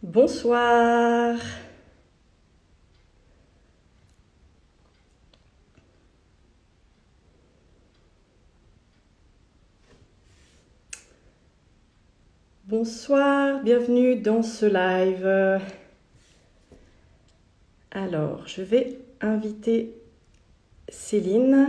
Bonsoir. Bonsoir, bienvenue dans ce live. Alors, je vais inviter Céline.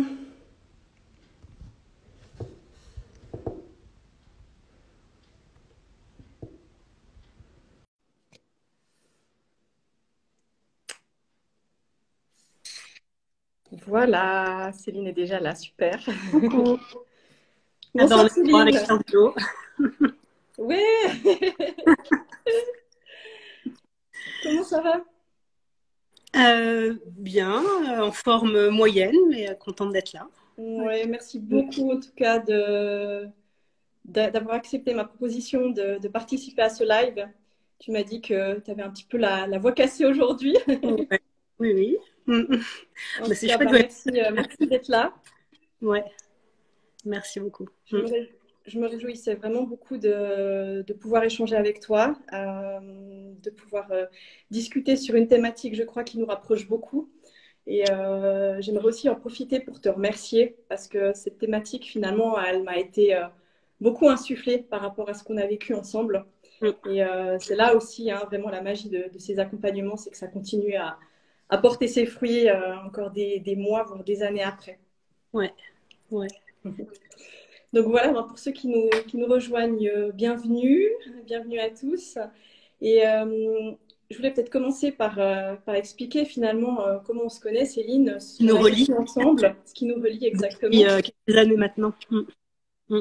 Voilà, Céline est déjà là, super. Coucou. Ah ben, on Bonsoir est bon avec Céline. Claudio. Oui. Comment ça va? Bien, en forme moyenne, mais contente d'être là. Ouais, merci beaucoup en tout cas d'avoir accepté ma proposition de participer à ce live. Tu m'as dit que tu avais un petit peu la voix cassée aujourd'hui. Ouais. Oui, oui. En Bah, tout c'est cas, chouette. bah, Ouais. merci d'être là. Ouais, merci beaucoup. Je me réjouissais vraiment beaucoup de pouvoir échanger avec toi, de pouvoir discuter sur une thématique, je crois, qui nous rapproche beaucoup. Et j'aimerais aussi en profiter pour te remercier parce que cette thématique, finalement, elle m'a été beaucoup insufflée par rapport à ce qu'on a vécu ensemble. Et c'est là aussi, hein, vraiment, la magie de ces accompagnements, c'est que ça continue à porter ses fruits encore des mois, voire des années après. Ouais, ouais. Donc voilà, ben, pour ceux qui nous rejoignent, bienvenue, bienvenue à tous. Et je voulais peut-être commencer par expliquer finalement comment on se connaît, Céline, ce Qui qu'on nous a relie vécu ensemble, ce qui nous relie depuis exactement. quelques années maintenant. Mm.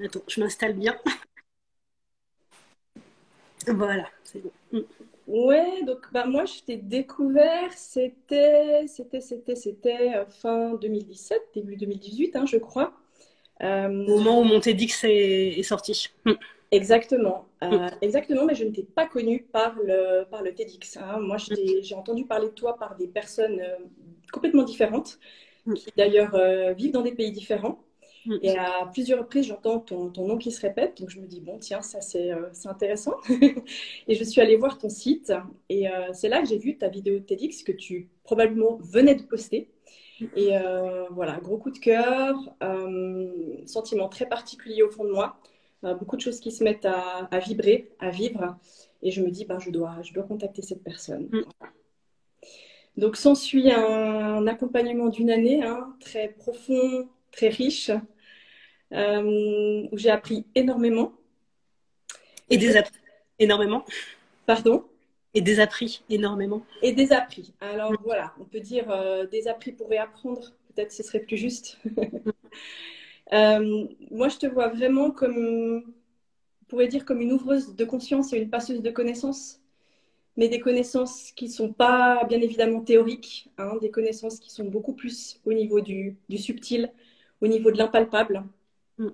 Attends, je m'installe bien. Voilà, c'est bon. Ouais, donc bah, moi je t'ai découvert, c'était fin 2017, début 2018, hein, je crois. Au Euh, moment où mon TEDx est sorti. Exactement, Mm. exactement, mais je ne t'ai pas connue par le TEDx, hein. Moi, j'ai entendu parler de toi par des personnes complètement différentes, Mm. qui d'ailleurs vivent dans des pays différents. Mm. Et à plusieurs reprises, j'entends ton nom qui se répète, donc je me dis, bon, tiens, ça c'est intéressant. Et je suis allée voir ton site, et c'est là que j'ai vu ta vidéo de TEDx que tu probablement venais de poster. Et voilà, gros coup de cœur, sentiment très particulier au fond de moi, beaucoup de choses qui se mettent à vibrer, à vivre, et je me dis, ben, je dois contacter cette personne. Mm. Donc s'ensuit un accompagnement d'une année, hein, très profond, très riche, où j'ai appris énormément. Et Et je, désappris énormément. pardon, Et désappris énormément. et des appris. Alors voilà, on peut dire des appris pour réapprendre, peut-être ce serait plus juste. Moi, je te vois vraiment comme, on pourrait dire comme une ouvreuse de conscience et une passeuse de connaissances, mais des connaissances qui ne sont pas bien évidemment théoriques, hein, des connaissances qui sont beaucoup plus au niveau du subtil, au niveau de l'impalpable. Mm.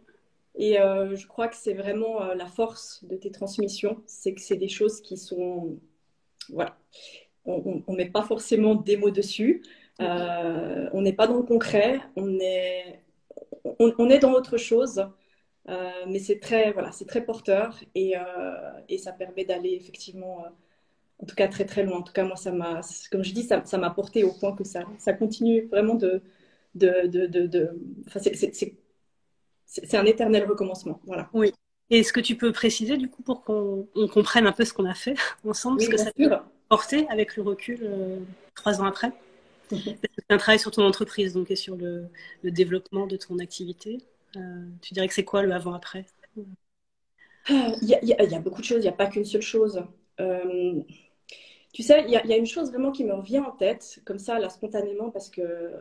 Et je crois que c'est vraiment la force de tes transmissions, c'est que c'est des choses qui sont, voilà, on ne met pas forcément des mots dessus, on n'est pas dans le concret, on est dans autre chose. Mais c'est très, voilà, c'est très porteur et ça permet d'aller effectivement, en tout cas très très loin. En tout cas, moi, comme je dis, ça m'a porté au point que ça continue vraiment enfin, c'est un éternel recommencement. Voilà. Oui. Et est-ce que tu peux préciser, du coup, pour qu'on comprenne un peu ce qu'on a fait ensemble, ce Oui, que bien ça t'a sûr. apporté avec le recul 3 ans après? C'est un travail sur ton entreprise, donc, et sur le développement de ton activité. Tu dirais que c'est quoi le avant-après? Il y a beaucoup de choses, il n'y a pas qu'une seule chose. Euh, Tu sais, il y a une chose vraiment qui me revient en tête, comme ça, là, spontanément, parce que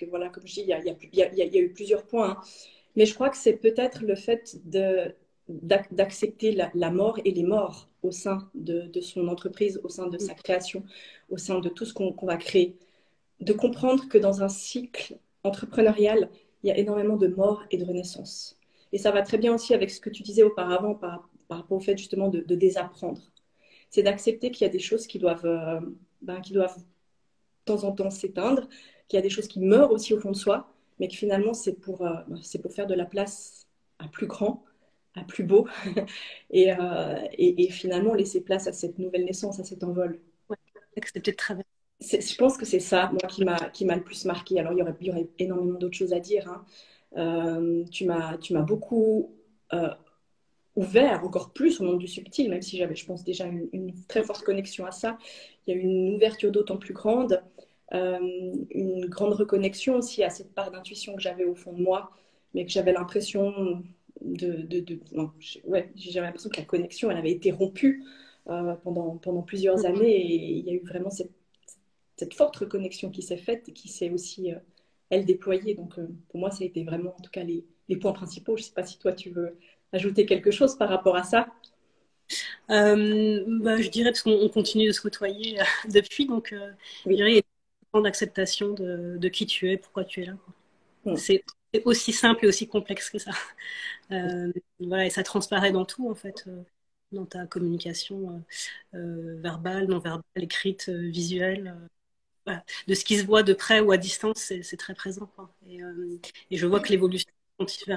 voilà, comme je dis, il y a eu plusieurs points, hein. Mais je crois que c'est peut-être le fait d'accepter la mort et les morts au sein de son entreprise, au sein de sa création, au sein de tout ce qu'on va créer. De comprendre que dans un cycle entrepreneurial, il y a énormément de morts et de renaissance. Et ça va très bien aussi avec ce que tu disais auparavant par rapport au fait justement de désapprendre. C'est d'accepter qu'il y a des choses qui doivent de temps en temps s'éteindre, qu'il y a des choses qui meurent aussi au fond de soi, mais que finalement c'est pour faire de la place à plus grand, à plus beau et finalement laisser place à cette nouvelle naissance, à cet envol. Ouais, accepter de travailler. Je pense que c'est ça, moi, qui m'a le plus marqué. Alors, il y aurait énormément d'autres choses à dire, hein. Tu m'as beaucoup ouvert encore plus au monde du subtil, même si j'avais, je pense, déjà une très forte connexion à ça. Il y a eu une ouverture d'autant plus grande, une grande reconnexion aussi à cette part d'intuition que j'avais au fond de moi, mais que j'avais l'impression non, ouais, j'avais l'impression que la connexion, elle avait été rompue pendant plusieurs années, et il y a eu vraiment cette forte reconnexion qui s'est faite et qui s'est aussi, elle, déployée. Donc, pour moi, ça a été vraiment, en tout cas, les points principaux. Je ne sais pas si toi, tu veux ajouter quelque chose par rapport à ça. Bah, je dirais, parce qu'on continue de se côtoyer depuis, donc je Oui. dirais, il y a une grande acceptation de qui tu es, pourquoi tu es là. Mm. C'est aussi simple et aussi complexe que ça. Voilà, et ça transparaît dans tout, en fait, dans ta communication verbale, non verbale, écrite, visuelle. Voilà. De ce qui se voit de près ou à distance, c'est très présent, quoi. Et je vois que l'évolution continue.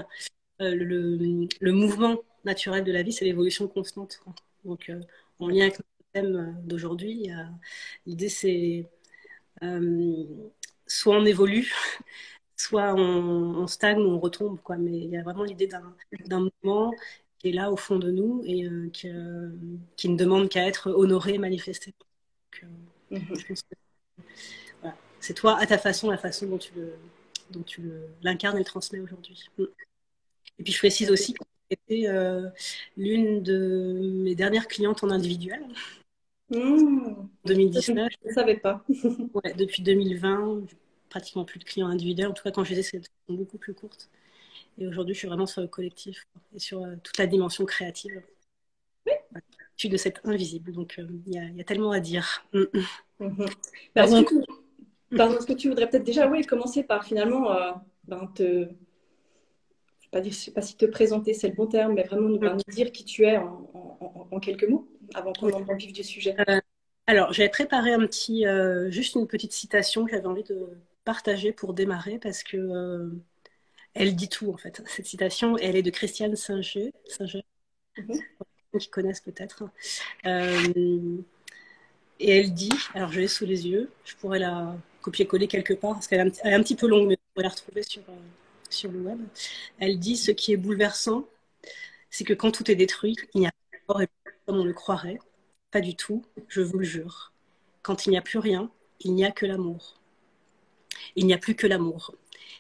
Le mouvement naturel de la vie, c'est l'évolution constante, quoi. Donc, en lien avec notre thème d'aujourd'hui, l'idée, c'est euh, soit on évolue, soit on stagne ou on retombe, quoi. Mais il y a vraiment l'idée d'un mouvement qui est là au fond de nous et qui ne demande qu'à être honoré, manifesté. Donc, je pense que voilà. C'est toi, à ta façon, la façon dont tu l'incarnes et le transmets aujourd'hui. Et puis je précise aussi que c'était l'une de mes dernières clientes en individuel, Mm. 2019. Je ne savais pas. Ouais, depuis 2020, pratiquement plus de clients individuels. En tout cas, quand je les ai, c'est beaucoup plus courtes. Et aujourd'hui, je suis vraiment sur le collectif, quoi, et sur toute la dimension créative. Voilà. Je suis de cet invisible, donc il y a tellement à dire. Mhm. Bah, Alors, donc, est-ce que tu voudrais peut-être déjà, oui, commencer par finalement je sais pas si te présenter, c'est le bon terme, mais vraiment nous dire qui tu es en quelques mots, avant qu'on oui. entre dans le vif du sujet. Alors, j'avais préparé juste une petite citation que j'avais envie de partager pour démarrer parce que elle dit tout en fait. Cette citation, elle est de Christiane Singer, Mhm. qui connaissent peut-être. Euh, et elle dit, alors je l'ai sous les yeux, je pourrais la copier-coller quelque part parce qu'elle est un petit peu longue, mais je pourrais la retrouver sur le web. Elle dit, ce qui est bouleversant, c'est que quand tout est détruit, il n'y a pas de mort et comme on le croirait. Pas du tout, je vous le jure. Quand il n'y a plus rien, il n'y a que l'amour. Il n'y a plus que l'amour.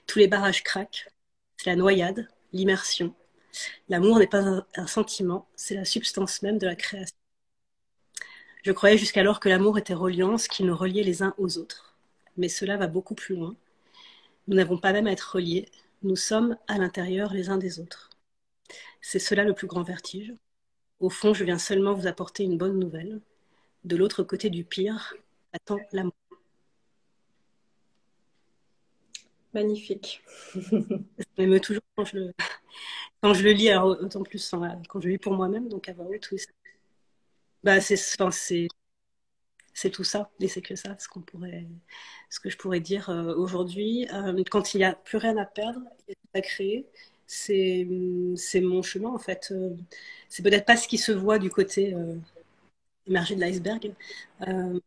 Tous les barrages craquent. C'est la noyade, l'immersion. L'amour n'est pas un sentiment, c'est la substance même de la création. Je croyais jusqu'alors que l'amour était reliance qui nous reliait les uns aux autres. Mais cela va beaucoup plus loin. Nous n'avons pas même à être reliés. Nous sommes à l'intérieur les uns des autres. C'est cela le plus grand vertige. Au fond, je viens seulement vous apporter une bonne nouvelle. De l'autre côté du pire attend l'amour. Magnifique. Ça m'émeut toujours quand je le lis, alors autant plus enfin, quand je le lis pour moi-même, donc à voix haute, oui. Bah, enfin, c'est tout ça, et c'est que ça, ce que je pourrais dire aujourd'hui. Quand il n'y a plus rien à perdre, il y a tout à créer, c'est mon chemin en fait. C'est peut-être pas ce qui se voit du côté émergé de l'iceberg. Euh,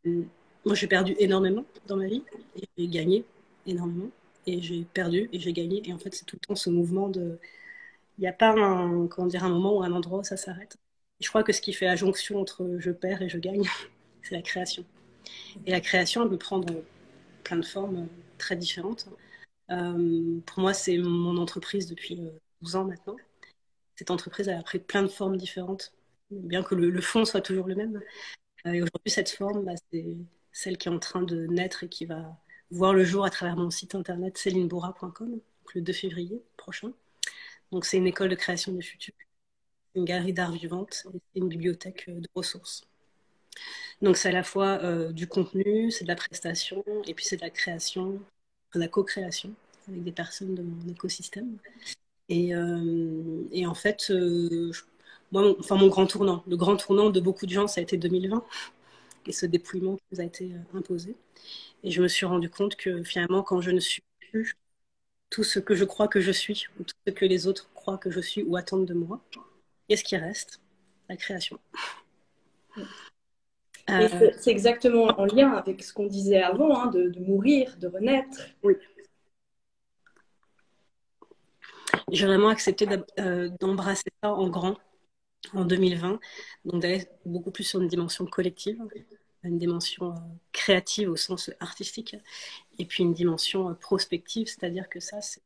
Moi, j'ai perdu énormément dans ma vie, et j'ai gagné énormément, et j'ai perdu et j'ai gagné, et en fait, c'est tout le temps ce mouvement de. Il n'y a pas comment dire, un moment ou un endroit où ça s'arrête. Et je crois que ce qui fait la jonction entre je perds et je gagne, c'est la création. Et la création, elle peut prendre plein de formes très différentes. Pour moi, c'est mon entreprise depuis 12 ans maintenant. Cette entreprise, elle a pris plein de formes différentes, bien que le fond soit toujours le même. Et aujourd'hui, cette forme, bah, c'est celle qui est en train de naître et qui va voir le jour à travers mon site internet celineboura.com, donc le 2 février prochain. Donc, c'est une école de création du futur, une galerie d'art vivante et une bibliothèque de ressources. Donc, c'est à la fois du contenu, c'est de la prestation, et puis c'est de la création, de la co-création avec des personnes de mon écosystème. Et en fait, moi, enfin, mon grand tournant, le grand tournant de beaucoup de gens, ça a été 2020 et ce dépouillement qui nous a été imposé. Et je me suis rendu compte que finalement, quand je ne suis plus tout ce que je crois que je suis, ou tout ce que les autres croient que je suis ou attendent de moi, Qu'est-ce qui reste? La création. Et c'est exactement en lien avec ce qu'on disait avant, hein, de mourir, de renaître. Oui. J'ai vraiment accepté d'embrasser ça en grand en 2020, donc d'aller beaucoup plus sur une dimension collective, une dimension créative au sens artistique, et puis une dimension prospective, c'est-à-dire que ça, c'est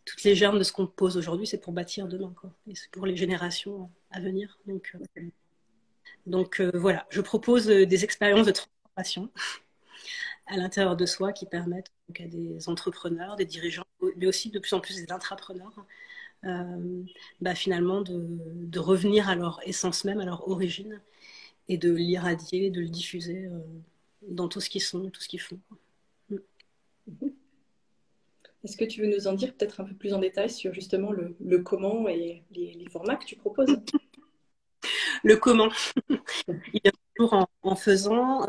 toutes les germes de ce qu'on pose aujourd'hui, c'est pour bâtir demain, quoi. Et c'est pour les générations à venir. Donc voilà, je propose des expériences de transformation à l'intérieur de soi qui permettent donc, à des entrepreneurs, des dirigeants, mais aussi de plus en plus des intrapreneurs, finalement de revenir à leur essence même, à leur origine, et de l'irradier, de le diffuser dans tout ce qu'ils sont, tout ce qu'ils font. Est-ce que tu veux nous en dire peut-être un peu plus en détail sur justement le comment et les formats que tu proposes? Le comment, il y a toujours en faisant.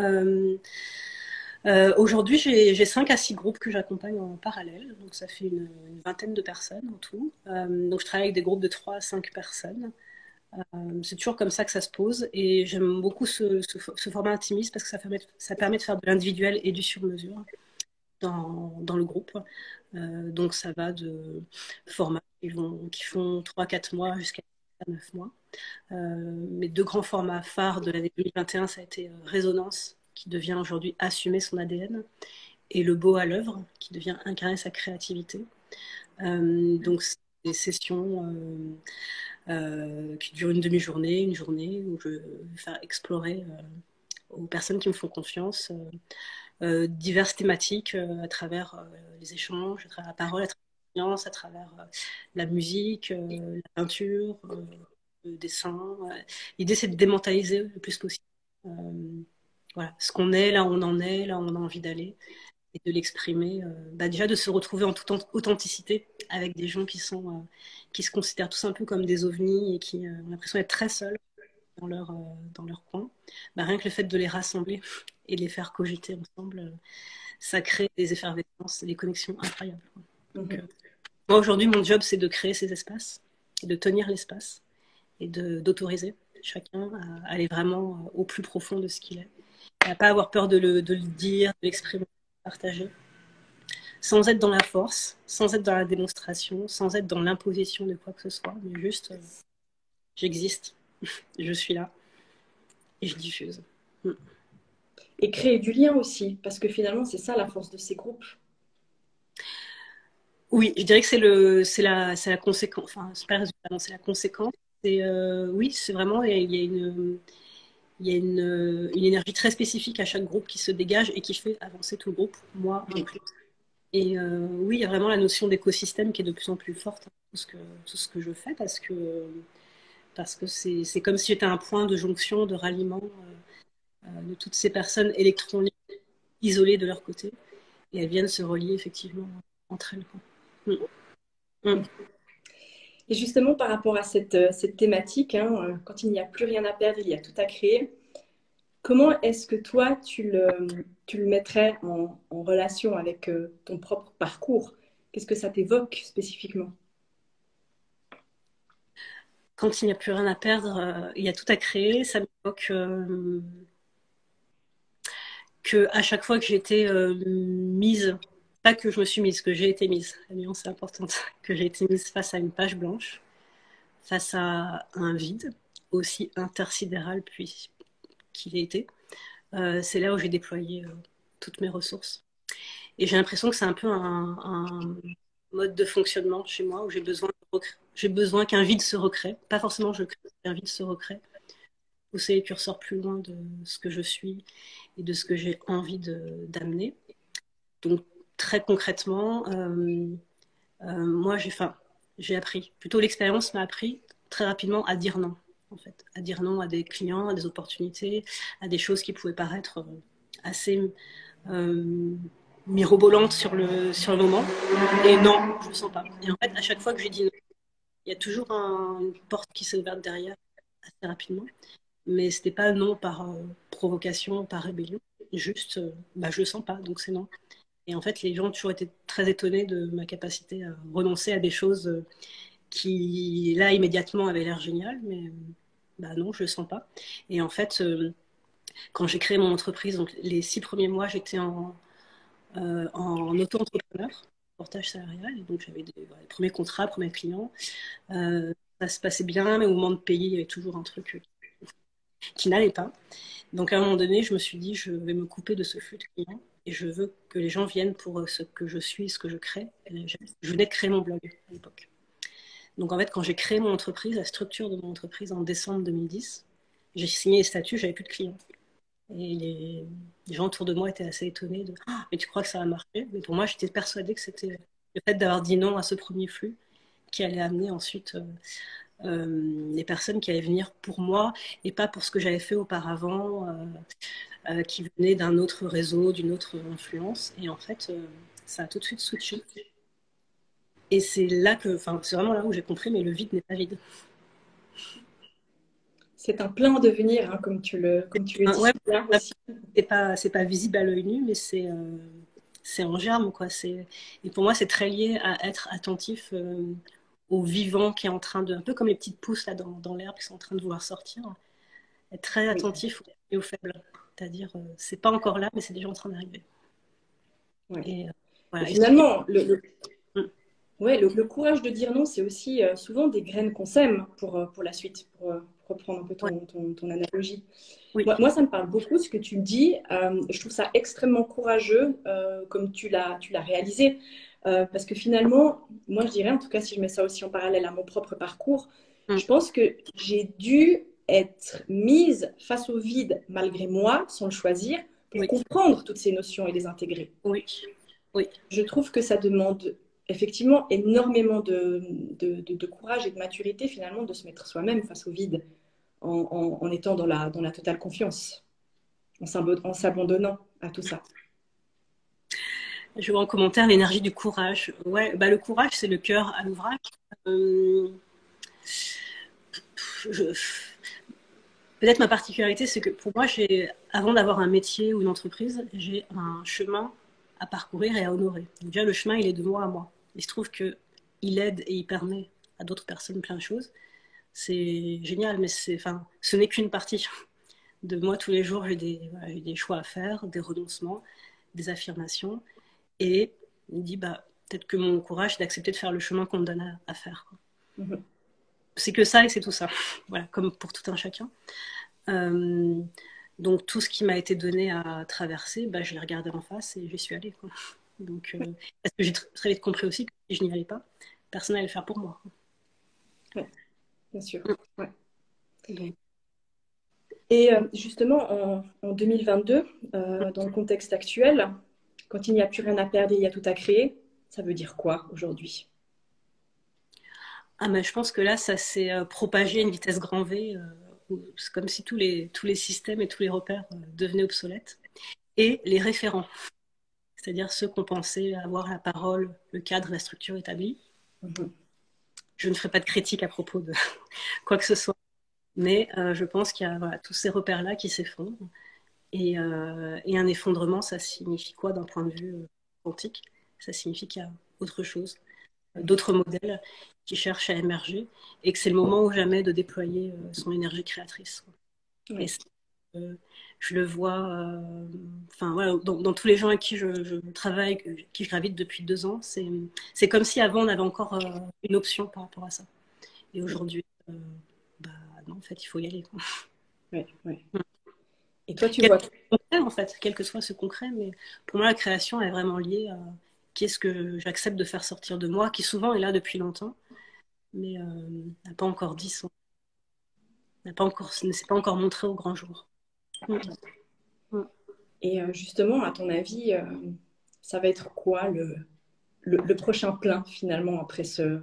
Aujourd'hui, j'ai 5 à 6 groupes que j'accompagne en parallèle, donc ça fait une vingtaine de personnes en tout. Donc je travaille avec des groupes de 3 à 5 personnes. C'est toujours comme ça que ça se pose et j'aime beaucoup ce format intimiste parce que ça permet de faire de l'individuel et du sur-mesure dans le groupe. Donc ça va de formats qui font 3-4 mois jusqu'à 9 mois. Mes 2 grands formats phares de l'année 2021, ça a été Résonance, qui devient aujourd'hui assumer son ADN, et Le Beau à l'œuvre, qui devient incarner sa créativité. Donc c'est des sessions qui durent une demi-journée, une journée, où je vais faire explorer aux personnes qui me font confiance diverses thématiques à travers les échanges, à travers la parole, à travers l'ambiance, à travers la musique, la peinture, le dessin. L'idée, c'est de démentaliser le plus possible. Voilà, ce qu'on est, là où on en est, là où on a envie d'aller, et de l'exprimer. Déjà, de se retrouver en toute authenticité avec des gens qui se considèrent tous un peu comme des ovnis et qui ont l'impression d'être très seuls dans leur coin. Rien que le fait de les rassembler et de les faire cogiter ensemble, ça crée des effervescences, des connexions incroyables. Donc, moi, aujourd'hui, mon job, c'est de créer ces espaces, et de tenir l'espace, et d'autoriser chacun à aller vraiment au plus profond de ce qu'il est. Et à pas avoir peur de le dire, de l'exprimer, de le partager, sans être dans la force, sans être dans la démonstration, sans être dans l'imposition de quoi que ce soit, mais juste, j'existe, je suis là, et je diffuse. Et créer du lien aussi, parce que finalement, c'est ça la force de ces groupes. Oui, je dirais que c'est la conséquence. Enfin, c'est pas le résultat, non, c'est la conséquence. Oui, c'est vraiment, il y a une énergie très spécifique à chaque groupe qui se dégage et qui fait avancer tout le groupe, moi inclus. Et oui, il y a vraiment la notion d'écosystème qui est de plus en plus forte dans tout ce que je fais parce que c'est comme si j'étais un point de jonction, de ralliement de toutes ces personnes électrons libres, isolées de leur côté, et elles viennent se relier effectivement entre elles, quoi. Et justement, par rapport à cette thématique, hein, quand il n'y a plus rien à perdre, il y a tout à créer, comment est-ce que toi, tu le mettrais en relation avec ton propre parcours? Qu'est-ce que ça t'évoque spécifiquement? Quand il n'y a plus rien à perdre, il y a tout à créer. Ça m'évoque que à chaque fois que j'ai été mise, pas que je me suis mise, que j'ai été mise, la nuance est importante, que j'ai été mise face à une page blanche, face à un vide, aussi intersidéral puis qu'il ait été, c'est là où j'ai déployé toutes mes ressources. Et j'ai l'impression que c'est un peu un mode de fonctionnement chez moi où j'ai besoin qu'un vide se recrée. Pas forcément je crée, qu'un vide se recrée. Pousser les curseurs plus loin de ce que je suis et de ce que j'ai envie d'amener. Donc très concrètement, moi j'ai appris, plutôt l'expérience m'a appris très rapidement à dire non, en fait, à dire non à des clients, à des opportunités, à des choses qui pouvaient paraître assez mirobolantes sur le moment. Et non, je ne sens pas. Et en fait, à chaque fois que j'ai dit non, il y a toujours une porte qui s'est ouverte derrière assez rapidement. Mais ce n'était pas non par provocation, par rébellion. Juste, je le sens pas, donc c'est non. Et en fait, les gens ont toujours été très étonnés de ma capacité à renoncer à des choses qui là immédiatement avait l'air génial, mais bah non, je le sens pas. Et en fait, quand j'ai créé mon entreprise, donc les 6 premiers mois, j'étais en auto-entrepreneur, portage salarial, et donc j'avais les premiers contrats, premiers clients. Ça se passait bien, mais au moment de payer, il y avait toujours un truc qui n'allait pas. Donc à un moment donné, je me suis dit, je vais me couper de ce flux de clients et je veux que les gens viennent pour ce que je suis, ce que je crée. Et je venais de créer mon blog à l'époque. Donc en fait, quand j'ai créé mon entreprise, la structure de mon entreprise en décembre 2010, j'ai signé les statuts, j'avais plus de clients. Et les gens autour de moi étaient assez étonnés de ah, mais tu crois que ça va marcher? Mais pour moi, j'étais persuadée que c'était le fait d'avoir dit non à ce premier flux qui allait amener ensuite les personnes qui allaient venir pour moi et pas pour ce que j'avais fait auparavant, qui venaient d'un autre réseau, d'une autre influence. Et en fait, ça a tout de suite switché. Et c'est là que, enfin, c'est vraiment là où j'ai compris, mais le vide n'est pas vide. C'est un plein devenir, hein, comme tu le dis Ouais, si bien aussi. c'est pas visible à l'œil nu, mais c'est en germe, quoi. Et pour moi, c'est très lié à être attentif au vivant qui est en train de, un peu comme les petites pousses là dans l'herbe qui sont en train de vouloir sortir, être très Oui. attentif aux faibles. C'est-à-dire, c'est pas encore là, mais c'est déjà en train d'arriver. Ouais. Et Et voilà. finalement, Mm. ouais, le courage de dire non, c'est aussi souvent des graines qu'on sème pour la suite, pour reprendre un peu Ouais, ton analogie. oui, Moi, ça me parle beaucoup ce que tu me dis. Je trouve ça extrêmement courageux comme tu l'as réalisé. Parce que finalement, moi, je dirais, en tout cas, si je mets ça aussi en parallèle à mon propre parcours, mm. je pense que j'ai dû être mise face au vide malgré moi, sans le choisir, pour Oui, comprendre toutes ces notions et les intégrer. oui, oui. Je trouve que ça demande effectivement énormément de courage et de maturité finalement de se mettre soi-même face au vide en étant dans la totale confiance, en s'abandonnant à tout ça. Je vois en commentaire l'énergie du courage. Ouais, bah le courage, c'est le cœur à l'ouvrage. Euh, je- Peut-être ma particularité, c'est que pour moi, avant d'avoir un métier ou une entreprise, j'ai un chemin à parcourir et à honorer. Donc déjà, le chemin, il est de moi à moi. Il se trouve que il aide et il permet à d'autres personnes plein de choses. C'est génial, mais enfin, ce n'est qu'une partie de moi. Tous les jours, voilà, j'ai des choix à faire, des renoncements, des affirmations. Et il me dit, bah, peut-être que mon courage, c'est d'accepter de faire le chemin qu'on me donne à faire. Mhm. C'est que ça et c'est tout ça. Voilà, comme pour tout un chacun. Euh, donc tout ce qui m'a été donné à traverser, bah, je l'ai regardé en face et j'y suis allée, quoi. Donc, parce que j'ai très vite compris aussi que si je n'y allais pas, personne n'allait le faire pour moi. Ouais, bien sûr. Mm. Ouais. Donc, Et justement, en 2022, dans le contexte actuel, quand il n'y a plus rien à perdre et il y a tout à créer, ça veut dire quoi aujourd'hui? ah, mais je pense que là, ça s'est propagé à une vitesse grand V. C'est comme si tous les systèmes et tous les repères devenaient obsolètes. Et les référents, c'est-à-dire ceux qu'on pensait avoir la parole, le cadre, la structure établie. Mhm. Je ne ferai pas de critique à propos de quoi que ce soit, mais je pense qu'il y a voilà, tous ces repères-là qui s'effondrent. Et un effondrement, ça signifie quoi d'un point de vue quantique? Ça signifie qu'il y a autre chose, d'autres modèles qui cherchent à émerger et que c'est le moment ou jamais de déployer son énergie créatrice. Et Ouais. ça, je le vois, enfin voilà, dans tous les gens avec qui je travaille, qui je gravite depuis 2 ans, c'est comme si avant on avait encore une option par rapport à ça. Et aujourd'hui, bah non, en fait, il faut y aller, quoi. Ouais, ouais. Et toi, tu Quel vois. concret, en fait, quel que soit ce concret, mais pour moi, la création est vraiment liée à qu'est-ce que j'accepte de faire sortir de moi, qui souvent est là depuis longtemps, mais n'a pas encore dit son, ne s'est pas encore montré au grand jour. Mm. Mm. Et justement, à ton avis, ça va être quoi le prochain plein finalement après ce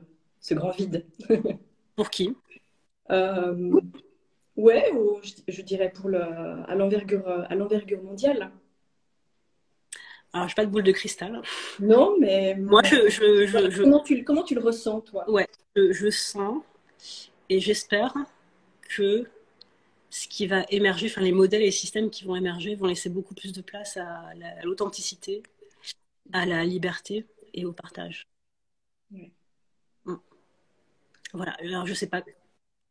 grand vide? Pour qui? Euh, ouais, ou je dirais à l'envergure mondiale. Alors, je n'ai pas de boule de cristal. Non, mais Moi, comment tu le ressens, toi? ouais, je sens et j'espère que ce qui va émerger, enfin les modèles et les systèmes qui vont émerger vont laisser beaucoup plus de place à l'authenticité, à la liberté et au partage. Ouais. Mm. Voilà. Alors, je sais pas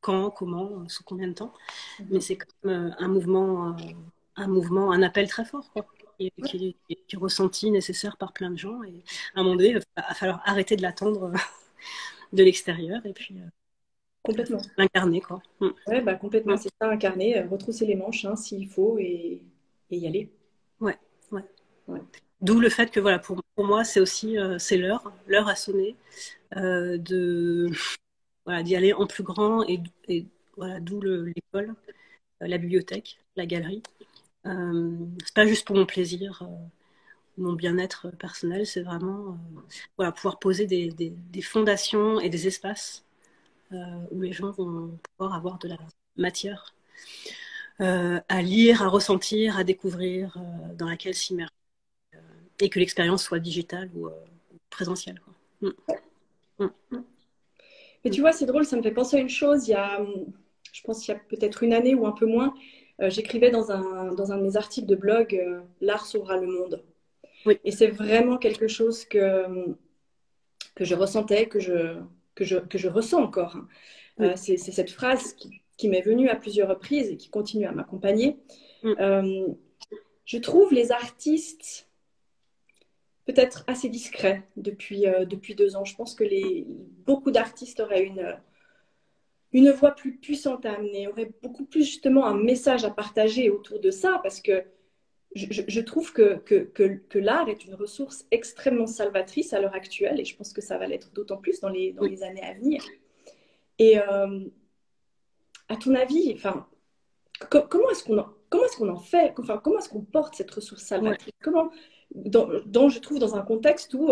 quand, comment, sous combien de temps, mais Mhm. c'est comme un appel très fort, quoi, qui est ressenti, nécessaire par plein de gens. Et à un moment donné, il va falloir arrêter de l'attendre de l'extérieur et puis Complètement. l'incarner, quoi. Mm. Ouais, bah, complètement, Mm. c'est ça, incarner, retrousser les manches hein, s'il faut et y aller. Ouais, ouais. Ouais. D'où le fait que voilà, pour moi, c'est aussi c'est l'heure a sonné de voilà, d'y aller en plus grand et voilà, d'où l'école, la bibliothèque, la galerie. C'est pas juste pour mon plaisir, mon bien-être personnel, c'est vraiment voilà, pouvoir poser des fondations et des espaces où les gens vont pouvoir avoir de la matière à lire, à ressentir, à découvrir, dans laquelle s'immerger, et que l'expérience soit digitale ou présentielle, quoi. Mm, mm, Mais mm. tu vois, c'est drôle, ça me fait penser à une chose. Je pense qu'il y a peut-être une année ou un peu moins, j'écrivais dans un de mes articles de blog L'art sauvera le monde. Oui, Et c'est vraiment quelque chose que je ressentais, que je ressens encore. Hein. oui. C'est cette phrase qui m'est venue à plusieurs reprises et qui continue à m'accompagner. Mm, Euh, je trouve les artistes peut-être assez discrets depuis 2 ans. Je pense que beaucoup d'artistes auraient une voix plus puissante à amener, auraient beaucoup plus justement un message à partager autour de ça, parce que je trouve que l'art est une ressource extrêmement salvatrice à l'heure actuelle, et je pense que ça va l'être d'autant plus dans oui. les années à venir. Et à ton avis, enfin, comment est-ce qu'on en fait, enfin, comment est-ce qu'on porte cette ressource Ouais. salvatrice? Je trouve dans un contexte où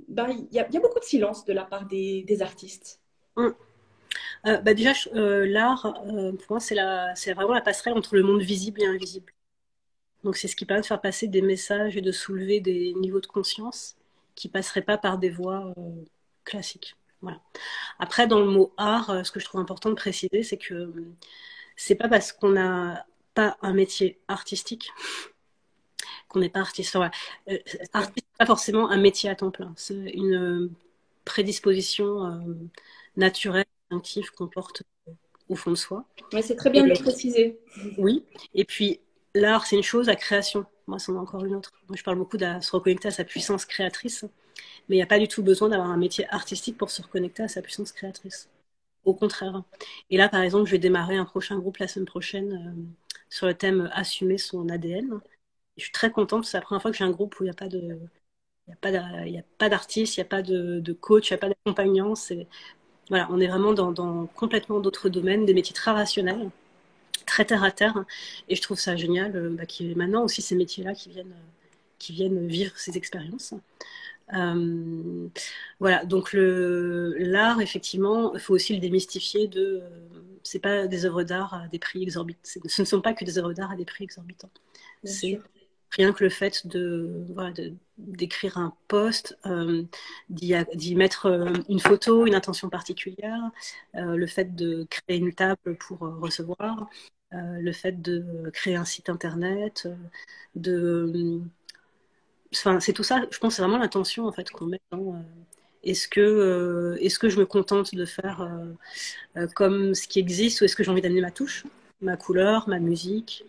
ben, il y a beaucoup de silence de la part des artistes. Mm. Bah déjà, l'art, pour moi, c'est vraiment la passerelle entre le monde visible et invisible. Donc, c'est ce qui permet de faire passer des messages et de soulever des niveaux de conscience qui passeraient pas par des voies classiques. Voilà. Après, dans le mot art, ce que je trouve important de préciser, c'est que c'est pas parce qu'on n'a pas un métier artistique qu'on n'est pas artiste. Enfin, voilà. Artiste, pas forcément un métier à temps plein. C'est une prédisposition naturelle, instinctive qu'on porte au fond de soi. Ouais, c'est très bien de le Et préciser. oui, et puis l'art, c'est une chose, la création, moi, c'en est encore une autre. Moi, je parle beaucoup de se reconnecter à sa puissance créatrice, mais il n'y a pas du tout besoin d'avoir un métier artistique pour se reconnecter à sa puissance créatrice. Au contraire. Et là, par exemple, je vais démarrer un prochain groupe la semaine prochaine sur le thème assumer son ADN. Je suis très contente, c'est la première fois que j'ai un groupe où il n'y a pas de, il y a pas d'artiste, il n'y a pas de coach, il n'y a pas d'accompagnant. Voilà, on est vraiment dans complètement d'autres domaines, des métiers très rationnels, très terre à terre. Et je trouve ça génial qu'il y ait maintenant aussi ces métiers-là qui viennent vivre ces expériences. Euh, voilà, donc l'art, effectivement, il faut aussi le démystifier c'est pas des œuvres d'art à des prix exorbitants. Ce ne sont pas que des œuvres d'art à des prix exorbitants. Bien C'est sûr. rien que le fait voilà, d'écrire un post, d'y mettre une photo, une intention particulière, le fait de créer une table pour recevoir, le fait de créer un site internet, de enfin, c'est tout ça, je pense, c'est vraiment l'intention en fait qu'on met dans est-ce que je me contente de faire comme ce qui existe ou est-ce que j'ai envie d'amener ma touche, ma couleur, ma musique,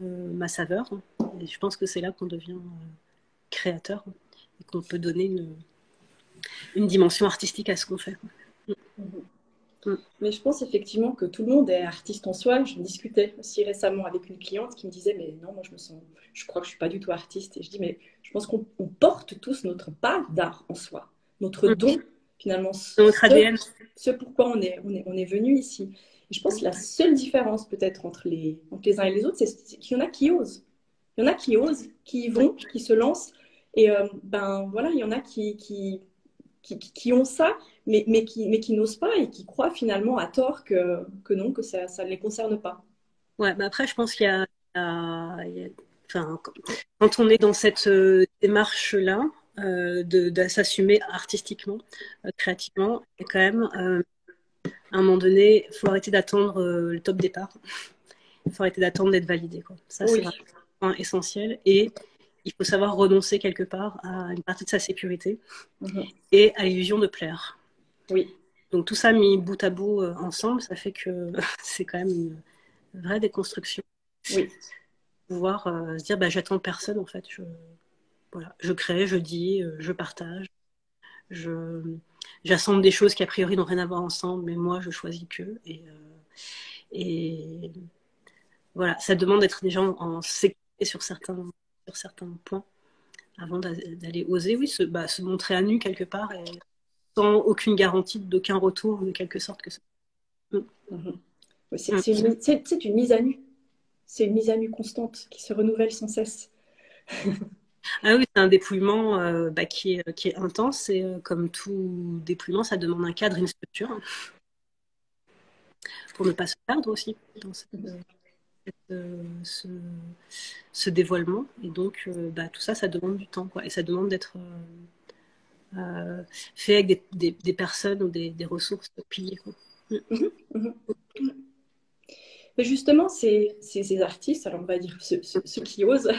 ma saveur. Et je pense que c'est là qu'on devient créateur et qu'on peut donner une dimension artistique à ce qu'on fait. Mhm. Mm. Mais je pense effectivement que tout le monde est artiste en soi. Je discutais aussi récemment avec une cliente qui me disait, mais non, moi je crois que je suis pas du tout artiste. Et je dis, mais je pense qu'on porte tous notre part d'art en soi, notre Mm. don, finalement, Dans notre ADN. ce pourquoi on est venu ici. Et je pense que la seule différence peut-être entre les uns et les autres, c'est qu'il y en a qui osent. Il y en a qui osent, qui y Ouais. vont, qui se lancent. Et ben voilà, il y en a qui ont ça, mais qui n'osent pas et qui croient finalement à tort que non, que ça ne les concerne pas. Ouais, bah après, je pense enfin, quand on est dans cette démarche-là, de s'assumer artistiquement, créativement, et quand même, à un moment donné, il faut arrêter d'attendre le top départ. Il faut arrêter d'attendre d'être validé, quoi. Ça, c'est Oui. vraiment un point essentiel. Et il faut savoir renoncer quelque part à une partie de sa sécurité Mhm. et à l'illusion de plaire. Oui. Donc tout ça mis bout à bout ensemble, ça fait que c'est quand même une vraie déconstruction. Oui. Pouvoir se dire, bah, j'attends personne en fait. Voilà, je crée, je dis, je partage, j'assemble des choses qui a priori n'ont rien à voir ensemble, mais moi je choisis que. Et voilà, ça demande d'être déjà en sécurité sur certains points avant d'aller oser, oui, se montrer à nu quelque part et sans aucune garantie d'aucun retour de quelque sorte que ça. C'est une mise à nu. C'est une mise à nu constante qui se renouvelle sans cesse. Ah oui, c'est un dépouillement qui est intense et comme tout dépouillement, ça demande un cadre, une structure pour ne pas se perdre aussi dans ce dévoilement. Et donc, tout ça, ça demande du temps, quoi. Et ça demande d'être fait avec des personnes ou des ressources piliers, quoi. Mais justement, ces artistes, alors on va dire ceux qui osent,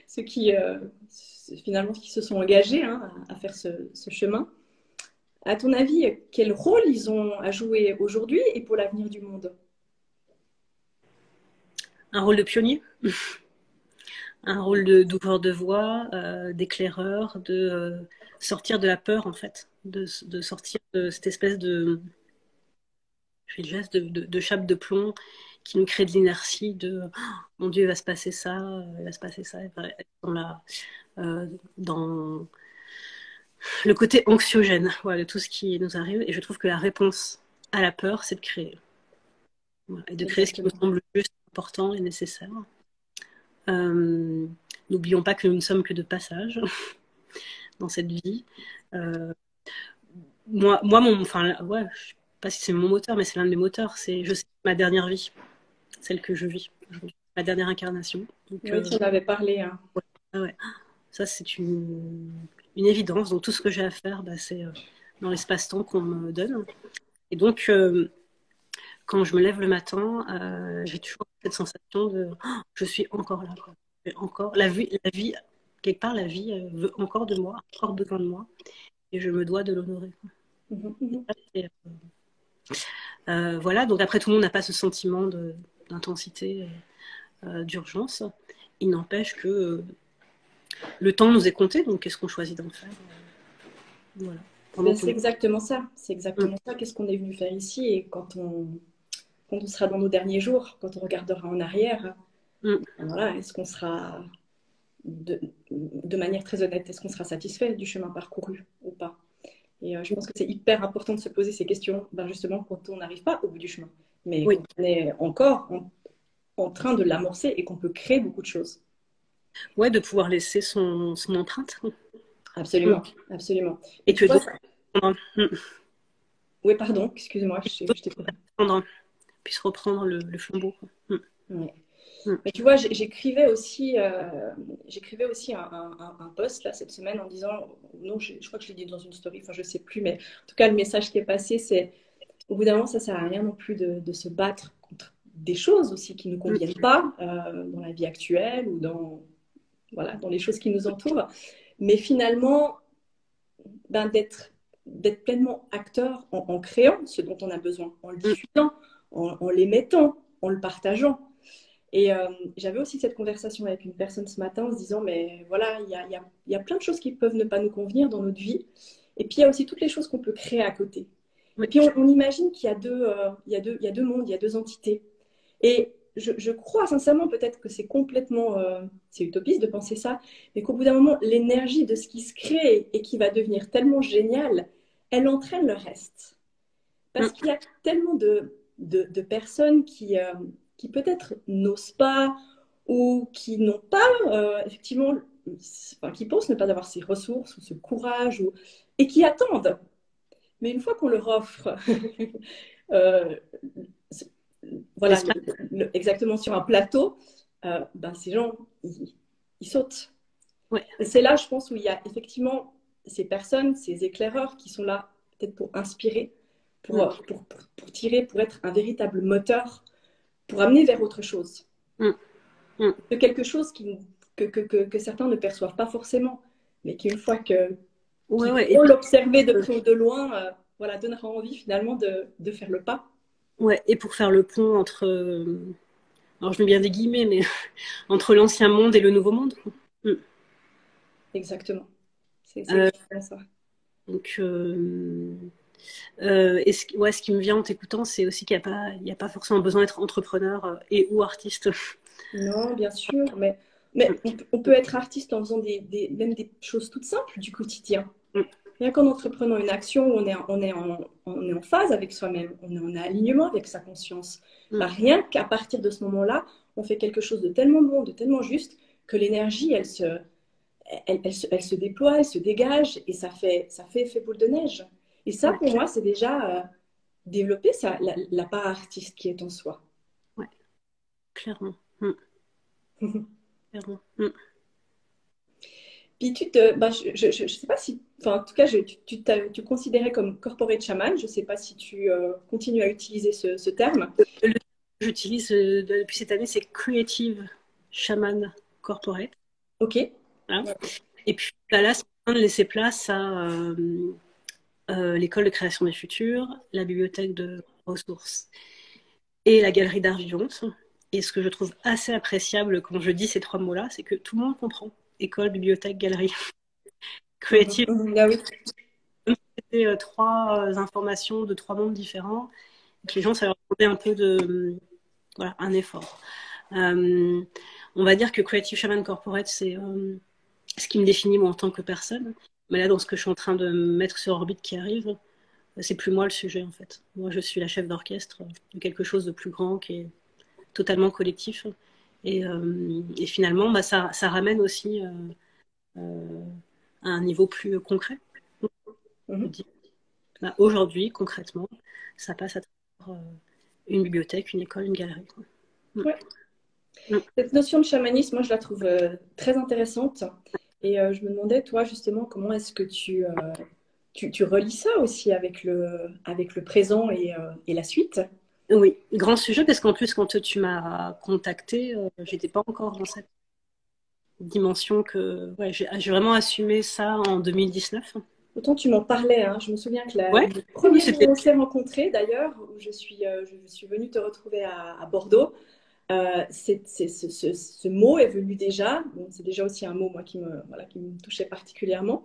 ceux qui finalement qui se sont engagés à faire ce chemin, à ton avis, quel rôle ils ont à jouer aujourd'hui et pour l'avenir du monde? Un rôle de pionnier, un rôle d'ouvreur de voie, d'éclaireur, de sortir de la peur en fait, de sortir de cette espèce de, je fais le geste, de chape de plomb qui nous crée de l'inertie, de oh, mon Dieu, il va se passer ça, il va se passer ça, dans le côté anxiogène, voilà, de tout ce qui nous arrive. Et je trouve que la réponse à la peur, c'est de créer. Voilà, et de créer ce qui me semble juste, important et nécessaire. N'oublions pas que nous ne sommes que de passage dans cette vie. Moi, ouais, je sais pas si c'est mon moteur, mais c'est l'un de mes moteurs. Je sais ma dernière vie, celle que je vis, ma dernière incarnation. Donc, oui, tu en avais parlé. Hein. Ouais. Ça, c'est une évidence. Donc, tout ce que j'ai à faire, c'est dans l'espace-temps qu'on me donne. Et donc, quand je me lève le matin, j'ai toujours cette sensation de je suis encore là. Quoi. Encore, la vie, quelque part, la vie veut encore de moi, encore besoin de moi. Et je me dois de l'honorer. Voilà, donc après, tout le monde n'a pas ce sentiment d'intensité, d'urgence. Il n'empêche que le temps nous est compté, donc qu'est-ce qu'on choisit d'en faire? Voilà. C'est exactement ça. C'est exactement ça. Qu'est-ce qu'on est venu faire ici? Et quand on sera dans nos derniers jours, quand on regardera en arrière, voilà, est-ce qu'on sera, de manière très honnête, est-ce qu'on sera satisfait du chemin parcouru ou pas? Et je pense que c'est hyper important de se poser ces questions, justement, quand on n'arrive pas au bout du chemin, mais quand on est encore en train de l'amorcer et qu'on peut créer beaucoup de choses. Ouais, de pouvoir laisser son empreinte. Absolument, absolument. Et tu vois, oui, pardon, excuse-moi, je t'ai puisse reprendre le flambeau. Ouais. Mais tu vois, j'écrivais aussi un post là, cette semaine en disant, non, je crois que je l'ai dit dans une story, enfin je sais plus, mais en tout cas le message qui est passé, c'est au bout d'un moment, ça sert à rien non plus de se battre contre des choses aussi qui ne nous conviennent pas dans la vie actuelle ou dans les choses qui nous entourent, mais finalement d'être pleinement acteur en créant ce dont on a besoin, en le diffusant, en l'émettant, en le partageant. Et j'avais aussi cette conversation avec une personne ce matin en se disant, mais voilà, il y a plein de choses qui peuvent ne pas nous convenir dans notre vie. Et puis il y a aussi toutes les choses qu'on peut créer à côté. Et puis on imagine qu'il y a deux mondes, il y a deux entités. Et je crois sincèrement, peut-être que c'est complètement, c'est utopiste de penser ça, mais qu'au bout d'un moment, l'énergie de ce qui se crée et qui va devenir tellement génial, elle entraîne le reste. Parce qu'il y a tellement de personnes qui peut-être n'osent pas ou qui n'ont pas, effectivement, qui pensent ne pas avoir ces ressources ou ce courage et qui attendent. Mais une fois qu'on leur offre, voilà, exactement sur un plateau, ces gens, ils sautent. Ouais. Et c'est là, je pense, où il y a effectivement ces personnes, ces éclaireurs qui sont là peut-être pour inspirer, pour tirer, pour être un véritable moteur, pour amener vers autre chose. Que quelque chose que certains ne perçoivent pas forcément, mais qu'une fois que vont l'observer de près ou de loin, voilà, donnera envie finalement de faire le pas. Ouais, et pour faire le pont entre, alors je mets bien des guillemets, mais entre l'ancien monde et le nouveau monde. Mm. Exactement. C'est Euh, exactement ça. donc, et ouais, ce qui me vient en t'écoutant, c'est aussi qu'il n'y a pas forcément besoin d'être entrepreneur et ou artiste. Non, bien sûr, mais on peut être artiste en faisant même des choses toutes simples du quotidien. Mm. Rien qu'en entreprenant une action, on est en phase avec soi-même, on est en alignement avec sa conscience. Mm. Bah, rien qu'à partir de ce moment-là, on fait quelque chose de tellement bon, de tellement juste, que l'énergie, elle se déploie, elle se dégage, et ça fait effet boule de neige. Et ça, Ouais, pour moi, c'est déjà développer la part artiste qui est en soi. ouais, clairement. Mm. Clairement. Mm. Puis bah, je sais pas si, enfin, en tout cas, tu considérais comme corporate shaman. Je sais pas si tu continues à utiliser ce terme. Le que j'utilise depuis cette année, c'est Creative Shaman Corporate. Ok. Voilà. Et puis là, c'est en train de laisser place à l'école de création des futurs, la bibliothèque de ressources et la galerie d'art vivante. Et ce que je trouve assez appréciable quand je dis ces trois mots-là, c'est que tout le monde comprend. École, bibliothèque, galerie. Mhm, Creative, mhm. Ah oui. c'était trois informations de trois mondes différents. Que les gens, ça leur demandait un peu de, voilà, un effort. Euh, on va dire que Creative Shaman Corporate, c'est ce qui me définit moi en tant que personne. Mais là, dans ce que je suis en train de mettre sur orbite qui arrive, c'est plus moi le sujet en fait. Moi, je suis la chef d'orchestre de quelque chose de plus grand qui est totalement collectif. Et finalement, bah, ça ramène aussi euh, à un niveau plus concret. Je Mhm. dis, bah, aujourd'hui, concrètement, ça passe à travers une bibliothèque, une école, une galerie. Quoi. Mm. Ouais. Mm. Cette notion de chamanisme, moi, je la trouve très intéressante. Et je me demandais, toi, justement, comment est-ce que tu relis ça aussi avec le présent et la suite? Oui, grand sujet parce qu'en plus, quand tu m'as contacté, j'étais pas encore dans cette dimension que ouais, j'ai vraiment assumé ça en 2019. Autant tu m'en parlais, hein. Je me souviens que Ouais, le oui, premier jour c'était où on s'est rencontrés, d'ailleurs, où je suis venue te retrouver à Bordeaux, ce mot est venu déjà. Bon, c'est déjà aussi un mot, moi, voilà, qui me touchait particulièrement.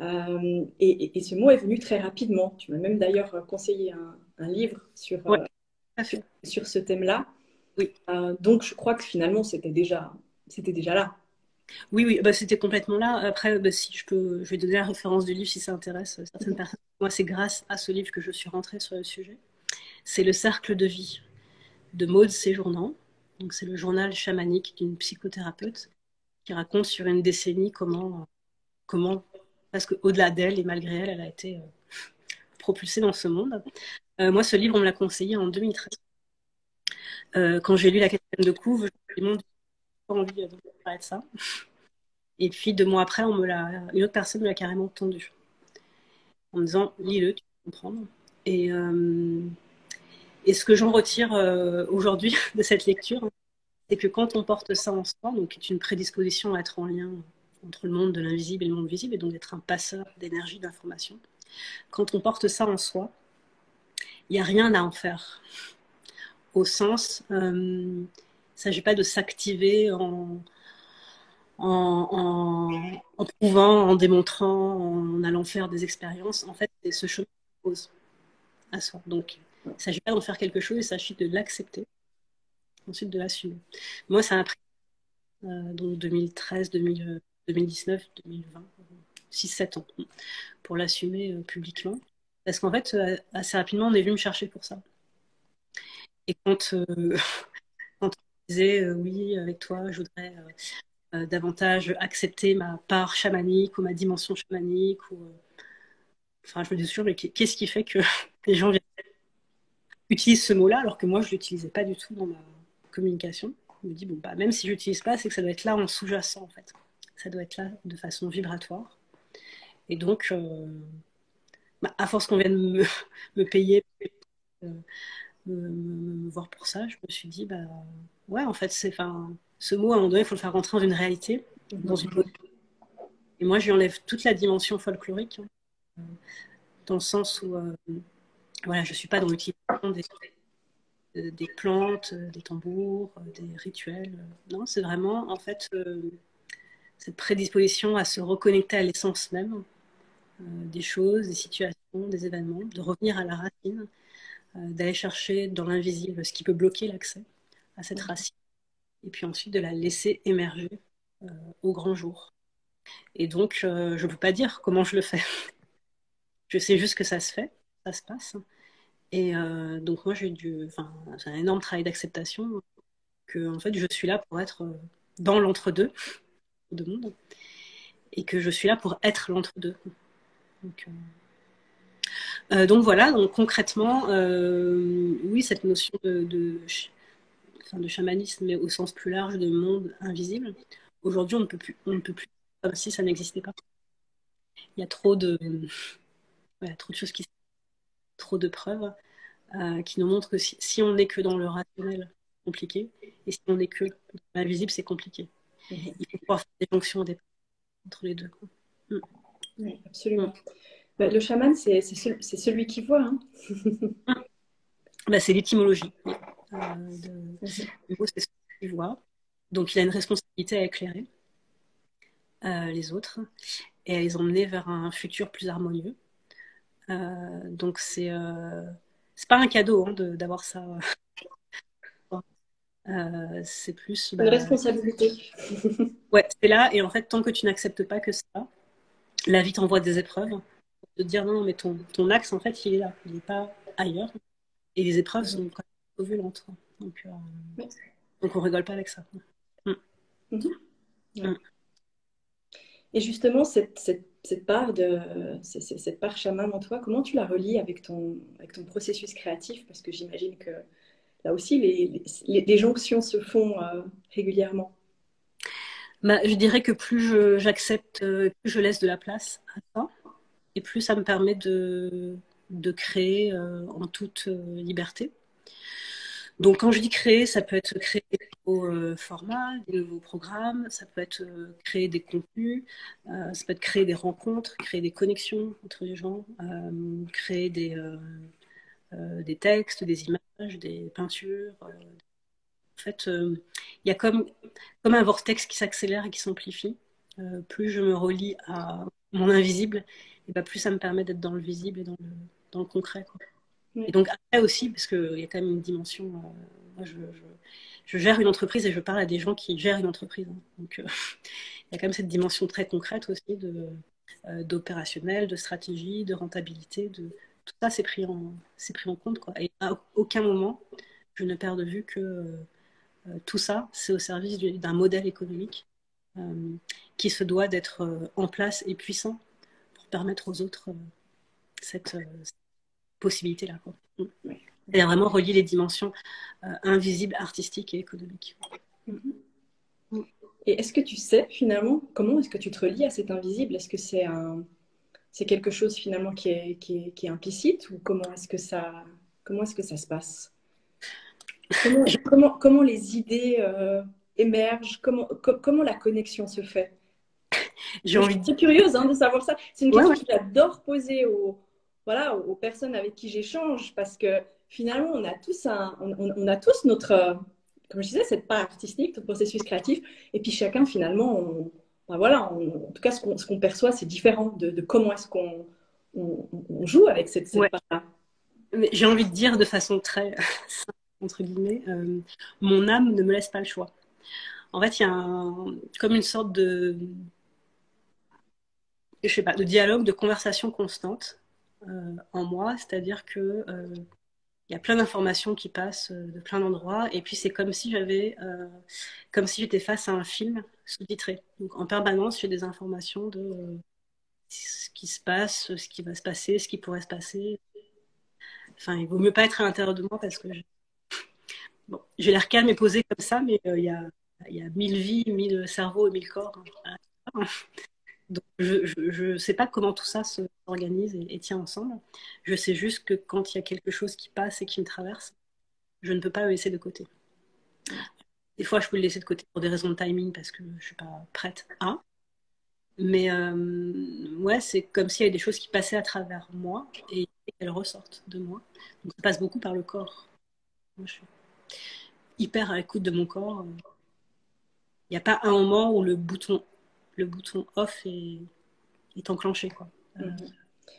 Et ce mot est venu très rapidement. Tu m'as même d'ailleurs conseillé un livre ouais, tout à fait. sur ce thème-là. Oui, Donc, je crois que finalement, c'était déjà là. oui, oui, bah, c'était complètement là. Après, bah, si je peux, je vais donner la référence du livre si ça intéresse certaines personnes. Moi, c'est grâce à ce livre que je suis rentrée sur le sujet. C'est Le Cercle de vie de Maude Séjournant. Donc, c'est le journal chamanique d'une psychothérapeute qui raconte sur une décennie comment parce qu'au-delà d'elle et malgré elle, elle a été propulsée dans ce monde. Moi, ce livre, on me l'a conseillé en 2013. Quand j'ai lu La quatrième de couve, je me suis dit, pas envie de parler de ça. Et puis 2 mois après, une autre personne me l'a carrément tendu en me disant lis-le, tu vas comprendre. Et, euh, et ce que j'en retire aujourd'hui de cette lecture, c'est que quand on porte ça en soi, donc qui est une prédisposition à être en lien entre le monde de l'invisible et le monde visible, et donc d'être un passeur d'énergie, d'information, quand on porte ça en soi, il n'y a rien à en faire. Au sens, il ne s'agit pas de s'activer en prouvant, en démontrant, en allant faire des expériences. En fait, c'est ce chemin qui pose à soi. Donc, il ne s'agit pas d'en faire quelque chose, il s'agit de l'accepter, ensuite de l'assumer. Moi, ça a pris donc 2013, 2019, 2020, 6-7 ans pour l'assumer publiquement. Parce qu'en fait, assez rapidement, on est venu me chercher pour ça. Et quand on disait oui, avec toi, je voudrais davantage accepter ma part chamanique ou ma dimension chamanique. Enfin, je me dis toujours, mais qu'est-ce qui fait que les gens utilisent ce mot-là alors que moi, je ne l'utilisais pas du tout dans ma communication. Je me dis, bon, bah, même si je l'utilise pas, c'est que ça doit être là en sous-jacent, en fait. Ça doit être là de façon vibratoire. Et donc, bah, à force qu'on vienne me payer, euh, me voir pour ça, je me suis dit, bah, ouais, en fait, ce mot, à un moment donné, il faut le faire rentrer dans une réalité, dans une. Mhm. Et moi, je lui enlève toute la dimension folklorique, hein, dans le sens où voilà, je ne suis pas dans l'utilisation des plantes, des tambours, des rituels. Non, c'est vraiment en fait cette prédisposition à se reconnecter à l'essence même des choses, des situations, des événements, de revenir à la racine, d'aller chercher dans l'invisible ce qui peut bloquer l'accès à cette racine, et puis ensuite de la laisser émerger au grand jour. Et donc, je ne peux pas dire comment je le fais. Je sais juste que ça se fait, ça se passe. Et donc moi, j'ai un énorme travail d'acceptation que en fait, je suis là pour être dans l'entre-deux de monde et que je suis là pour être l'entre-deux. Donc voilà, donc concrètement, oui, cette notion de chamanisme, mais au sens plus large de monde invisible, aujourd'hui, on ne peut plus, comme si ça n'existait pas. Il y a trop de choses trop de preuves qui nous montrent que si on n'est que dans le rationnel, c'est compliqué, et si on n'est que dans l'invisible, c'est compliqué. Il faut pouvoir faire des fonctions entre les deux. Oui, absolument. Bah, le chaman, c'est celui qui voit. Hein. Bah, c'est l'étymologie. Le mot, c'est celui qui voit. Donc, il a une responsabilité à éclairer les autres et à les emmener vers un futur plus harmonieux. Donc, c'est pas un cadeau hein, d'avoir ça. C'est plus Une responsabilité. Ouais, c'est là, et en fait, tant que tu n'acceptes pas que ça, la vie t'envoie des épreuves pour te dire non, mais ton axe, en fait, il est là, il n'est pas ailleurs. Et les épreuves sont quand même trop violentes. Donc, on rigole pas avec ça. Et justement, cette part cette part chaman en toi, comment tu la relis avec ton processus créatif? Parce que j'imagine que là aussi, les jonctions se font régulièrement. Bah, je dirais que plus j'accepte, plus je laisse de la place à ça, et plus ça me permet de créer en toute liberté. Donc quand je dis créer, ça peut être créer des nouveaux formats, des nouveaux programmes, ça peut être créer des contenus, ça peut être créer des rencontres, créer des connexions entre les gens, créer des textes, des images, des peintures. En fait, il y a comme un vortex qui s'accélère et qui s'amplifie. Plus je me relie à mon invisible, et bah, plus ça me permet d'être dans le visible et dans le concret. Quoi. Oui. Et donc après aussi, parce qu'il y a quand même une dimension, moi je gère une entreprise et je parle à des gens qui gèrent une entreprise. Hein. Donc il y a quand même cette dimension très concrète aussi d'opérationnel, de stratégie, de rentabilité, tout ça c'est pris en compte. Quoi. Et à aucun moment, je ne perds de vue que tout ça, c'est au service d'un modèle économique qui se doit d'être en place et puissant pour permettre aux autres cette possibilité-là. Oui. C'est vraiment relier les dimensions invisibles, artistiques et économiques. Et est-ce que tu sais finalement comment est-ce que tu te relies à cet invisible? Est-ce que c'est quelque chose finalement qui est implicite ou comment est-ce que ça se passe? Comment les idées émergent? Comment la connexion se fait? J'ai Je envie suis de dire. très curieuse de savoir ça. C'est une question Ouais. que j'adore poser aux personnes avec qui j'échange parce que finalement, on a tous notre, comme je disais, cette part artistique, notre processus créatif. Et puis chacun, finalement, en tout cas, ce qu'on perçoit, c'est différent de comment est-ce qu'on joue avec cette part-là. Mais j'ai envie de dire de façon très simple, entre guillemets, mon âme ne me laisse pas le choix. En fait, il y a comme une sorte je sais pas, de dialogue, de conversation constante en moi, c'est-à-dire que il y a plein d'informations qui passent de plein d'endroits, et puis c'est comme si j'étais face à un film sous-titré. Donc en permanence, j'ai des informations de ce qui se passe, ce qui va se passer, ce qui pourrait se passer. Enfin, il vaut mieux pas être à l'intérieur de moi parce que j'ai l'air calme et posé comme ça, mais il y a 1000 vies, 1000 cerveaux et 1000 corps. Hein. Donc, je ne sais pas comment tout ça s'organise et tient ensemble. Je sais juste que quand il y a quelque chose qui passe et qui me traverse, je ne peux pas le laisser de côté. Des fois, je peux le laisser de côté pour des raisons de timing parce que je ne suis pas prête à. Mais ouais, c'est comme s'il y avait des choses qui passaient à travers moi et qu'elles ressortent de moi. Donc ça passe beaucoup par le corps. Moi, je suis hyper à l'écoute de mon corps. Il n'y a pas un moment où le bouton off est enclenché, quoi. Mhm.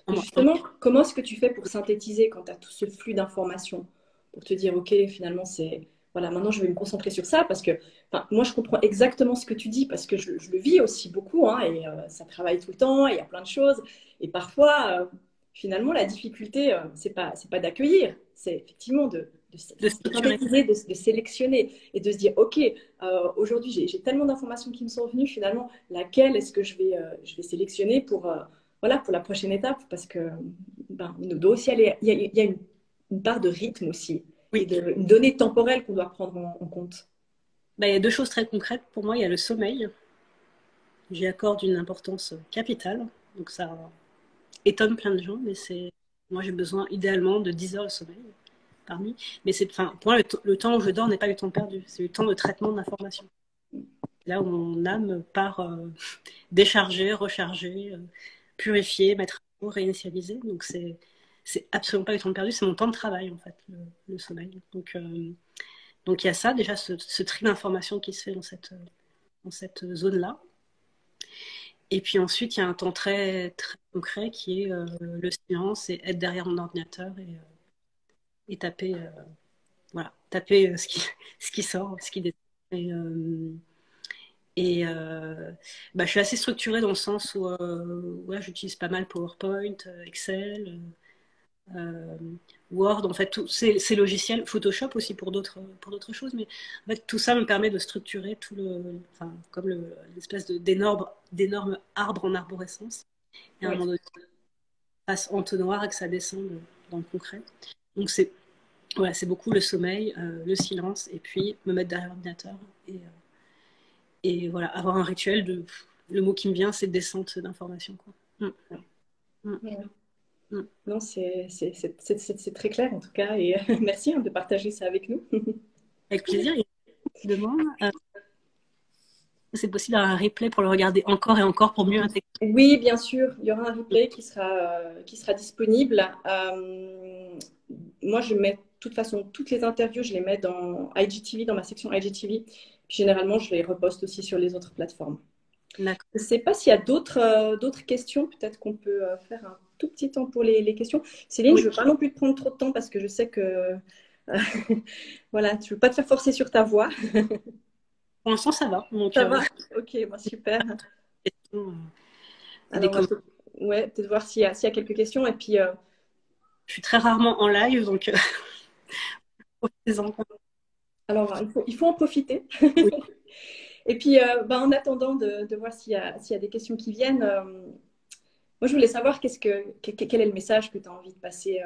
En Et moi. justement, comment est-ce que tu fais pour synthétiser quand tu as tout ce flux d'informations? Pour te dire, OK, finalement, c'est... Voilà, maintenant, je vais me concentrer sur ça parce que, enfin, moi, je comprends exactement ce que tu dis parce que je le vis aussi beaucoup, hein, et ça travaille tout le temps, et il y a plein de choses. Et parfois, finalement, la difficulté, c'est pas d'accueillir, c'est effectivement De de structurer. synthétiser, de sélectionner et de se dire, OK, aujourd'hui, j'ai tellement d'informations qui me sont venues, finalement, laquelle est-ce que je vais sélectionner pour, voilà, pour la prochaine étape? Parce que ben, il doit aussi aller, il y a une part de rythme aussi et Oui. une donnée temporelle qu'on doit prendre en compte. Bah, il y a deux choses très concrètes. Pour moi, il y a le sommeil. J'y accorde une importance capitale. Donc ça étonne plein de gens, mais c'est moi j'ai besoin idéalement de 10 heures de sommeil par nuit. Mais c'est, enfin, pour moi, le temps où je dors n'est pas du temps perdu, c'est le temps de traitement d'information. Là où mon âme part décharger, recharger, purifier, mettre à jour, réinitialiser. Donc c'est absolument pas du temps perdu, c'est mon temps de travail en fait, le sommeil. Donc il y a ça déjà, ce tri d'informations qui se fait dans cette zone-là. Et puis ensuite, il y a un temps très, très concret qui est le silence et être derrière mon ordinateur et taper, voilà, taper ce qui sort, ce qui descend. Et, bah, je suis assez structurée dans le sens où ouais, j'utilise pas mal PowerPoint, Excel, euh, Word, en fait, tous ces logiciels, Photoshop aussi pour d'autres choses, mais en fait, tout ça me permet de structurer tout enfin, comme l'espèce d'énorme arbre en arborescence. Et à un Oui. moment donné, passe entonnoir et que ça descend dans le concret. Donc c'est voilà, c'est beaucoup le sommeil, le silence, et puis me mettre derrière l'ordinateur et voilà, avoir un rituel de le mot qui me vient, c'est descente d'informations. Quoi. Mm, Ouais. mm. Non, c'est très clair en tout cas et merci hein, de partager ça avec nous. Avec plaisir. Et je demande, c'est possible d'avoir un replay pour le regarder encore et encore pour mieux intégrer. Oui, bien sûr, il y aura un replay qui sera disponible. Moi, je mets de toute façon toutes les interviews, je les mets dans IGTV, dans ma section IGTV. Puis généralement, je les reposte aussi sur les autres plateformes. D'accord. Je ne sais pas s'il y a d'autres questions. Peut-être qu'on peut faire un tout petit temps pour les questions. Céline, Oui, je ne veux pas non plus te prendre trop de temps parce que je sais que voilà, tu ne veux pas te faire forcer sur ta voix. pour l'instant ça va. Donc, Ça va? Ok, bon, super. et des Alors, commentaires. ouais, peut-être voir s'il y a quelques questions. Et puis, Je suis très rarement en live, donc profitez-en. alors, il faut en profiter. Oui. Et puis, ben, en attendant de voir s'il y a des questions qui viennent, moi, je voulais savoir quel est le message que tu as envie de passer,